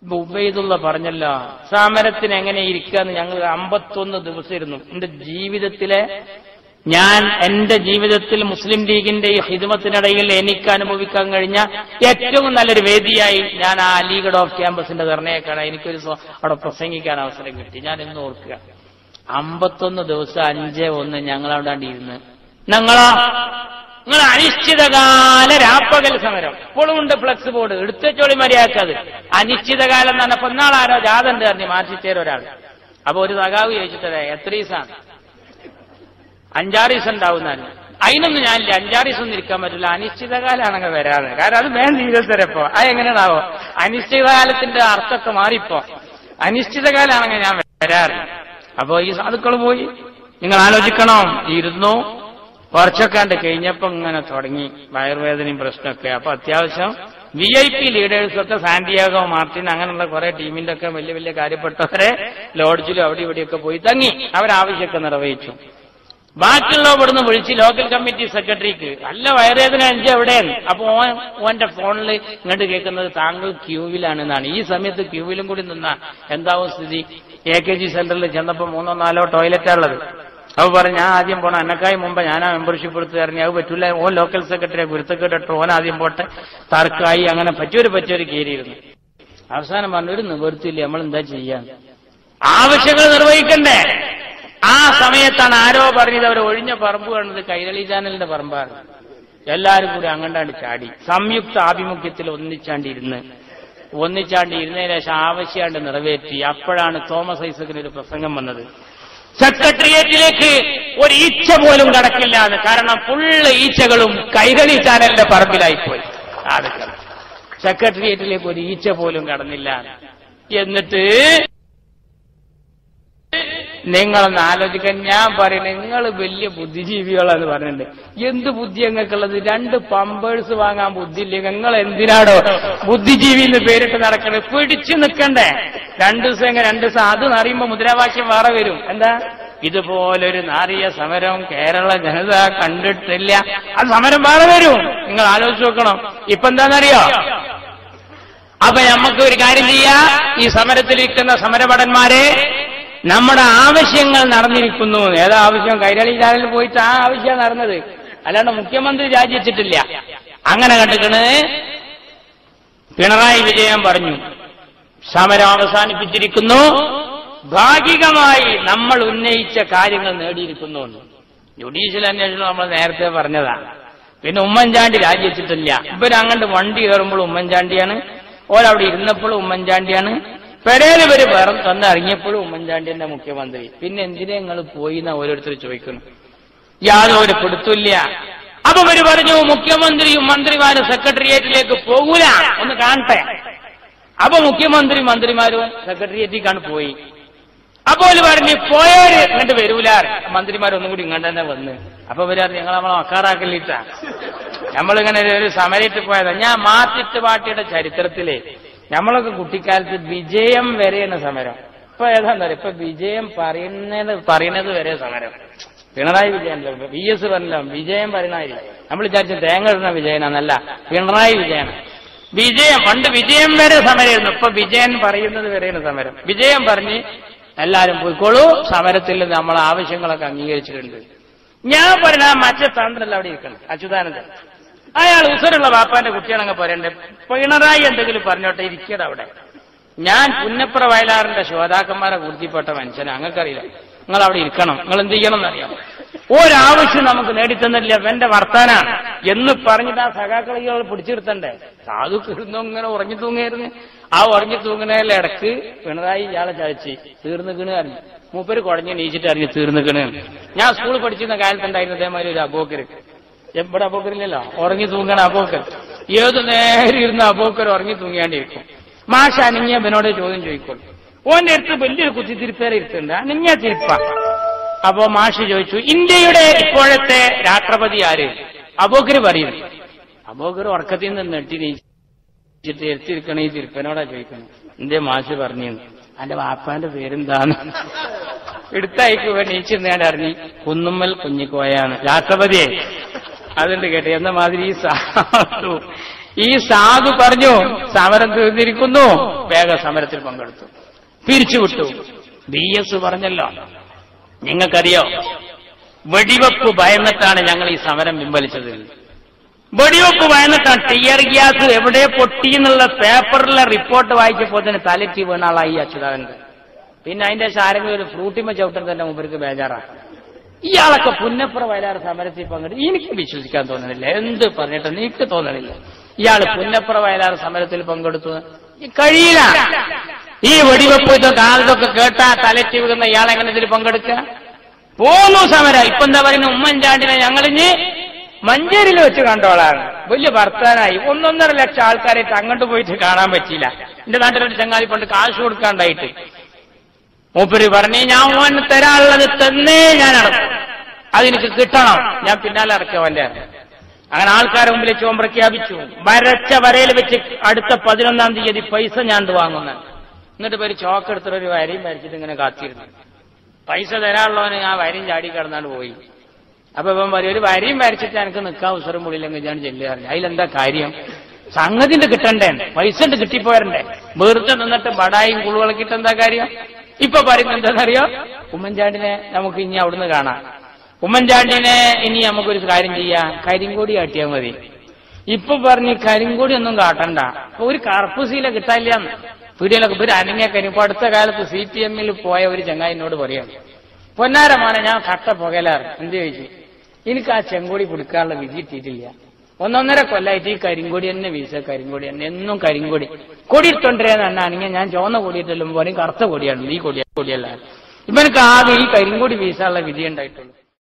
ഉബൈദുള്ള പറഞ്ഞല്ലോ, സമരത്തിന് എങ്ങനെ ഇരിക്കാന്ന്. ഞങ്ങൾ 51 ദിവസം ഇരുന്നു. എന്റെ ജീവിതത്തിൽ മുസ്ലിം ലീഗിന്റെ ഈ ഹിദ്മത്തിനിടയിൽ എനിക്ക് അനുഭവിക്കാൻ കഴിഞ്ഞ ഏറ്റവും നല്ലൊരു വേദിയായി ഞാൻ ആ അലിഗഡ് ഓഫ് ക്യാമ്പസിന്റെ ധർണയെക്കാണ് എനിക്കൊരു അവിടെ പ്രസംഗിക്കാൻ അവസരം കിട്ടി. ഞാൻ ഇന്ന് ഓർക്കുക, 51 ദിവസം 5-1 ഞങ്ങൾ അവിടെ ഇരുന്ന്. നിങ്ങൾ അനിശ്ചിതകാല രാപ്പകൽ സമരം ഇപ്പോഴും ഉണ്ട്. Flex board എടുത്തോളി മര്യാദക്കത്. അനിശ്ചിതകാലം എന്ന് പറഞ്ഞപ്പോ ഇന്നാളാരോ ജാഥണ്ട് പറഞ്ഞു മാർച്ചിച്ചേരും ഒരാൾ. അപ്പൊ ഒരു സഖാവ് ചോദിച്ചിട്ടേ എത്ര ദിവസമാണ്? 5-6 ദിവസം ഉണ്ടാവുന്നാണ്. അതിനൊന്നും ഞാനില്ല, 5-6 ദിവസം ഒന്നും ഇരിക്കാൻ പറ്റില്ല, അനിശ്ചിതകാലാണെങ്കിൽ വരാതെ. കാരണം അത് വേണ്ട ജീവിതത്തിരപ്പോ അത് എങ്ങനെയാണാവോ? അനിശ്ചിതകാലത്തിന്റെ അർത്ഥമൊക്കെ മാറിപ്പോ. അനിശ്ചിതകാലാണെങ്കിൽ ഞാൻ വരാറില്ല. അപ്പൊ ഈ സാധുക്കൾ പോയി. നിങ്ങൾ ആലോചിക്കണം, ഇരുന്നു കുറച്ചൊക്കെ കഴിഞ്ഞപ്പോ ഇങ്ങനെ തുടങ്ങി വയറുവേദനയും പ്രശ്നമൊക്കെ. അപ്പൊ അത്യാവശ്യം VIP ലീഡേഴ്സൊക്കെ സാന്റിയാഗോ മാർട്ടിൻ അങ്ങനെയുള്ള കുറെ ടീമിന്റെ ഒക്കെ വലിയ വലിയ കാര്യപ്പെട്ടവരെ ലോഡ്ജിലും അവിടെ ഇവിടെയൊക്കെ പോയി തങ്ങി. അവരാവശ്യമൊക്കെ നിർവഹിച്ചു. ബാക്കിയുള്ള ഇവിടുന്ന് വിളിച്ച് ലോക്കൽ കമ്മിറ്റി സെക്രട്ടറിക്ക് നല്ല വയറുവേദന അഞ്ച് എവിടെയാണ്. അപ്പൊ ഓന്റെ ഫോണിൽ ഇങ്ങോട്ട് കേൾക്കുന്നത് താങ്കൾ ക്യൂവിലാണെന്നാണ്. ഈ സമയത്ത് ക്യൂവിലും കൂടി നിന്നാ എന്താവും സ്ഥിതി? AKG സെന്ററിൽ ചെന്നപ്പോ 3-4 ടോയ്ലറ്റാണുള്ളത്. അപ്പൊ പറഞ്ഞു ഞാൻ ആദ്യം പോണം, എന്നെക്കായി മുമ്പ് ഞാനാ മെമ്പർഷിപ്പ് എടുത്ത് ഇറങ്ങി. അത് പറ്റൂല, ഓൻ ലോക്കൽ സെക്രട്ടറിയെ ഗുരുത്തക്കേട്ടിട്ട് ഓൻ ആദ്യം പോട്ടെ. തർക്കമായി. അങ്ങനെ പറ്റിയൊരു കയറിയിരുന്നു. അവസാനം പറഞ്ഞു ഒരു നിവൃത്തിയില്ല, നമ്മൾ എന്താ ചെയ്യാൻ? ആവശ്യങ്ങൾ നിർവഹിക്കണ്ടേ? ആ സമയത്താണ് ആരോ പറഞ്ഞത് അവർ ഒഴിഞ്ഞ പറമ്പ് കാണുന്നത് കൈരളി ചാനലിന്റെ പറമ്പാണ്. എല്ലാവരും കൂടി അങ്ങണ്ടാണ്ട് ചാടി സംയുക്ത ആഭിമുഖ്യത്തിൽ ഒന്നിച്ചാണ്ടിരുന്നതിന് ശേഷം ആവശ്യമാണ്ട് നിറവേറ്റി. അപ്പോഴാണ് തോമസ് ഐസക്കിന് ഒരു പ്രസംഗം വന്നത്. സെക്രട്ടേറിയറ്റിലേക്ക് ഒരു ഈച്ച പോലും കടക്കില്ലാന്ന്. കാരണം ഫുള്ള് ഈച്ചകളും കൈരളി ചാനലിന്റെ പറമ്പിലായിപ്പോയി. ആളുകൾ സെക്രട്ടേറിയറ്റിലേക്ക് ഒരു ഈച്ച പോലും കടന്നില്ല. എന്നിട്ട് നിങ്ങളൊന്ന് ആലോചിക്കാൻ, ഞാൻ പറയുന്നത് നിങ്ങൾ വലിയ ബുദ്ധിജീവികളാന്ന് പറഞ്ഞിട്ടുണ്ട്. എന്ത് ബുദ്ധി ഞങ്ങൾക്കുള്ളത്? 2 പമ്പേഴ്സ് വാങ്ങാൻ ബുദ്ധിയില്ലേ? നിങ്ങൾ എന്തിനാടോ ബുദ്ധിജീവി എന്ന് പേരിട്ട് നടക്കണേ? പിടിച്ചു നിൽക്കണ്ടേ? 2 ദിവസം അത് അറിയുമ്പോ മുദ്രാവാക്യം വേറെ വരും. എന്താ? ഇതുപോലൊരു നാറിയ സമരം കേരള ജനത കണ്ടിട്ടില്ല. അത് സമരം വേറെ വരും. നിങ്ങൾ ആലോചിച്ച് നോക്കണം. ഇപ്പൊ എന്താണെന്നറിയോ? അപ്പൊ നമുക്ക് ഒരു കാര്യം ചെയ്യാം. ഈ സമരത്തിലിരിക്കുന്ന സമരഭടന്മാരെ, നമ്മുടെ ആവശ്യങ്ങൾ നടന്നിരിക്കുന്നു. ഏതാ ആവശ്യം? കൈരളി ചാനലിൽ പോയിട്ട് ആ ആവശ്യമാണ് നടന്നത്, അല്ലാണ്ട് മുഖ്യമന്ത്രി രാജിവെച്ചിട്ടില്ല. അങ്ങനെ കണ്ടിക്കണ്. പിണറായി വിജയൻ പറഞ്ഞു സമരം അവസാനിപ്പിച്ചിരിക്കുന്നു, ഭാഗികമായി നമ്മൾ ഉന്നയിച്ച കാര്യങ്ങൾ നേടിയിരിക്കുന്നു. ജുഡീഷ്യൽ അന്വേഷണം നമ്മൾ നേരത്തെ പറഞ്ഞതാണ്. പിന്നെ ഉമ്മൻചാണ്ടി രാജിവെച്ചിട്ടില്ല. ഇവരങ്ങോട്ട് വണ്ടി കയറുമ്പോൾ ഉമ്മൻചാണ്ടിയാണ്, ഓരവിടെ ഇരുന്നപ്പോഴും ഉമ്മൻചാണ്ടിയാണ്, പെരേല് ഇവര് വന്നിറങ്ങിയപ്പോഴും ഉമ്മൻചാണ്ടിന്റെ മുഖ്യമന്ത്രി. പിന്നെ എന്തിനാ നിങ്ങൾ പോയി എന്നാ ഓരോരുത്തർ ചോദിക്കുന്നു. യാതൊരു പിടുത്തില്ല. അപ്പൊ ഇവര് പറഞ്ഞു മുഖ്യമന്ത്രിയും മന്ത്രിമാരും സെക്രട്ടേറിയറ്റിലേക്ക് പോകൂല, ഒന്ന് കാണട്ടെ. അപ്പൊ മുഖ്യമന്ത്രി മന്ത്രിമാരും സെക്രട്ടേറിയറ്റിലേക്കാണ് പോയി. അപ്പോൾ പറഞ്ഞു പോയവര് ഇങ്ങോട്ട് വരൂല. മന്ത്രിമാരൊന്നും കൂടി ഇങ്ങോട്ട് തന്നെ വന്ന്. അപ്പൊ ഇവര് നിങ്ങൾ നമ്മളെ മക്കാറാക്കല്ലിട്ടാ നമ്മളിങ്ങനെ ഒരു സമരത്ത് പോയതാ. ഞാൻ മാർക്സിസ്റ്റ് പാർട്ടിയുടെ ചരിത്രത്തിലെ നമ്മളൊക്കെ കുട്ടിക്കാലത്ത് വിജയം വരെയാണ് സമരം. ഇപ്പൊ ഏതാന്ന് പറയാം, ഇപ്പൊ വിജയം പറയുന്നത് വരെ സമരം. പിണറായി വിജയൻ VS പറഞ്ഞല്ലോ, വിജയം പറയുന്നതായി നമ്മൾ വിചാരിച്ച തേങ്ങ ഇടുന്ന വിജയനാന്നല്ല, പിണറായി വിജയൻ. പണ്ട് വിജയം വരെ സമരമായിരുന്നു. ഇപ്പൊ വിജയൻ പറയുന്നത് വരെയാണ് സമരം. വിജയം പറഞ്ഞ് എല്ലാരും പോയിക്കോളൂ, സമരത്തിൽ നമ്മളെ ആവശ്യങ്ങളൊക്കെ അംഗീകരിച്ചിട്ടുണ്ട്. ഞാൻ പറഞ്ഞ മറ്റേ തന്ത്രല്ല അവിടെ ഇരിക്കണം, അച്യുതാനന്ദൻ. അയാൾ ഉസറുള്ള വാപ്പാന്റെ കുട്ടിയാണെങ്കിൽ പറയണ്ടേ, പിണറായി എന്തെങ്കിലും പറഞ്ഞോട്ടെ, ഇരിക്കട്ടെ അവിടെ. ഞാൻ പുന്നപ്ര വയലാറിന്റെ ശ്രോതാക്കന്മാരെ കുർത്തിപ്പെട്ട മനുഷ്യനെ, അങ്ങക്കറിയില്ല. നിങ്ങൾ അവിടെ ഇരിക്കണം. നിങ്ങൾ എന്ത് ചെയ്യണം എന്നറിയാം. ഒരാവശ്യം നമുക്ക് നേടിത്തന്നില്ല, എന്റെ വർത്താനാണ് എന്ന് പറഞ്ഞിട്ട് ആ സഖാക്കളികൾ പിടിച്ചിരുത്തണ്ടേ. സാധുക്കിരുന്നോ ഇങ്ങനെ ഉറങ്ങി തൂങ്ങിയായിരുന്നു. ആ ഉറങ്ങി തൂങ്ങുന്നതിൽ ഇടക്ക് പിണറായി ഇയാളെ ചായച്ച് തീർന്നിക്കണ് അറിഞ്ഞു. മൂപ്പര് കുഴഞ്ഞ് നീച്ചിട്ട് അറിഞ്ഞ് തീർന്നിക്കണ്. ഞാൻ സ്കൂളിൽ പഠിച്ചിരുന്ന കാലത്തുണ്ടായിരുന്നു ഇതേമാതിരി ഒരു അബോക്കര്. എവിടെ അബോക്കറില്ലല്ലോ, ഉറങ്ങി തൂങ്ങണ അബോക്കർ. ഏത് നേരം ഇരുന്ന് അബോക്കർ ഉറങ്ങി തൂങ്ങിയാണ്ടിരിക്കും. മാഷ അനിഞ്ഞ അവനോട് ചോദ്യം ചോദിക്കും. ഓന്റെ അടുത്ത് വലിയൊരു കുത്തിത്തിരിപ്പേരെ ഇരുത്തുണ്ട്, അനിഞ്ഞ തിരിപ്പ. അപ്പോ മാഷ് ചോദിച്ചു, ഇന്ത്യയുടെ ഇപ്പോഴത്തെ രാഷ്ട്രപതി ആര്? അബോക്കര് പറയുന്നു. അബോക്കർ ഉറക്കത്തിൽ നിന്ന് നെട്ടി നീച്ചിട്ട് എടുത്തിരിക്കണ ഈ തിരുപ്പനോടാ ചോദിക്കണം. എന്തേ മാഷ് പറഞ്ഞു? അന്റെ വാപ്പാന്റെ പേരെന്താണ്? എടുത്തയക്കുക നീച്ചിരുന്നാണ്ട് അറിഞ്ഞി കുന്നുമ്മൽ കുഞ്ഞിക്കോയാണ് രാഷ്ട്രപതിയെ. അതുകൊണ്ട് കേട്ടെ എന്ന മാതിരി ഈ സാധു ഈ സാധു പറഞ്ഞു സമരം തീർന്നിരിക്കുന്നു, വേഗം സമരത്തിൽ പങ്കെടുത്തു, പിരിച്ചുവിട്ടു. BS പറഞ്ഞല്ലോ, നിങ്ങൾക്കറിയോ വെടിവെപ്പ് ഭയന്നിട്ടാണ് ഞങ്ങൾ ഈ സമരം പിൻവലിച്ചത്. വെടിവെപ്പ് ഭയന്നിട്ടാണ്. ടിയർ ഗ്യാസ് എവിടെ പൊട്ടി എന്നുള്ള പേപ്പറിലെ റിപ്പോർട്ട് വായിച്ചപ്പോൾ തന്നെ തലറ്റി വീണാളായി അച്യുതാനന്ദൻ. പിന്നെ അതിന്റെ ആരെങ്കിലും ഒരു ഫ്രൂട്ടിമ ചവിട്ടൻ തന്നെ മുമ്പർക്ക് ബേജാറാണ്. ഇയാളൊക്കെ പുന്നപ്ര വയലാർ സമരത്തിൽ പങ്കെടുത്തു. എനിക്ക് വിശ്വസിക്കാൻ തോന്നുന്നില്ല, എന്ത് പറഞ്ഞിട്ട് എനിക്ക് തോന്നണില്ല ഇയാൾ പുന്നപ്ര വയലാർ സമരത്തിൽ പങ്കെടുത്തു. കഴിയില്ല. ഈ വെടിവെപ്പ് കാലത്തൊക്കെ കേട്ടാ തലറ്റി വീഴുന്ന ഇയാൾ എങ്ങനെ ഇതിൽ പങ്കെടുക്കുക? പോന്നു സമരം. ഇപ്പൊ എന്താ പറയുന്നത്, ഉമ്മൻചാണ്ടിനെ ഞങ്ങളിഞ്ഞ് മഞ്ചേരിയിൽ വെച്ച് കണ്ടോളാണ്. വലിയ ഭർത്താനായി 1.5 ലക്ഷം ആൾക്കാരായിട്ട് അങ്ങോട്ട് പോയിട്ട് കാണാൻ പറ്റിയില്ല. എന്റെ നാട്ടിലൊരു ചങ്ങാതി പണ്ട് കാശ് കൊടുക്കാണ്ടായിട്ട് മൂപ്പര് പറഞ്ഞു, ഞാൻ ഓന് തരാനുള്ളത് തന്നേ ഞാൻ അടക്കും, അതെനിക്ക് കിട്ടണം, ഞാൻ പിന്നാലെ അടക്കവന്റെ. അങ്ങനെ ആൾക്കാരെ മുമ്പിൽ ചോം പ്രഖ്യാപിച്ചു. വരച്ച വരയിൽ വെച്ച് അടുത്ത 11-ാം തീയതി പൈസ ഞാൻ വാങ്ങുന്ന. എന്നിട്ട് പേര് ചോക്കെടുത്തിട്ടൊരു വരയും വരച്ചിട്ട് ഇങ്ങനെ കാത്തിരുന്നു. പൈസ തരാനുള്ളവന് ആ വരയും ചാടി കിടന്നാണ്ട് പോയി. അപ്പൊ ഇവൻ പറയും, ഒരു വരയും വരച്ചിട്ട് എനിക്ക് നിൽക്കാൻ ഉസറും മുള്ളില്ലെങ്കിൽ ഞാൻ ചെല്ലുക. അതിലെന്താ കാര്യം? സംഗതിന്റെ കിട്ടണ്ടേ, പൈസ ഉണ്ട് കിട്ടിപ്പോരണ്ടേ. വെറുതെ നിന്നിട്ട് ബടായും കുളുകളക്കിട്ട് എന്താ കാര്യം? ഇപ്പൊ പറയുന്നത് എന്താണെന്നറിയോ, ഉമ്മൻചാണ്ടിനെ നമുക്ക് ഇനി അവിടുന്ന് കാണാം. ഉമ്മൻചാണ്ടിനെ ഇനി നമുക്കൊരു കാര്യം ചെയ്യാം, കരിങ്കൊടി കാട്ടിയാൽ മതി. ഇപ്പൊ പറഞ്ഞ് കരിങ്കൊടി ഒന്നും കാട്ടണ്ട, ഒരു കറുപ്പുശീല കിട്ടാനില്ല. പീഡിയയിലൊക്കെ ഇവര് അനങ്ങിയ ഇപ്പൊ അടുത്ത കാലത്ത് CPM പോയ ഒരു ചങ്ങായിനോട് പറയാം, പൊന്നാരമാണ് ഞാൻ കട്ട പുകലാറ്. എന്ത് ചോദിച്ചു? എനിക്ക് ആ ചെങ്കൊടി കൊടുക്കാനുള്ള വിധി കിട്ടിയിട്ടില്ല. 1.5 കൊല്ലായിട്ട് ഈ കരിങ്കൊടി തന്നെ വീശ, കരിങ്കൊടി തന്നെ, എന്നും കരിങ്കൊടി. കൊടി ഇട്ടുകൊണ്ടിരുന്ന എണ്ണാണെങ്കിൽ ഞാൻ ചുവന്ന കൊടിയിട്ടെല്ലാം പറയും കറുത്ത കൊടിയാണ്, ഈ കൊടിയല്ല. ഇവനക്ക് ആകെ ഈ കരിങ്കൊടി വീശാനുള്ള വിധി ഉണ്ടായിട്ടുള്ളൂ.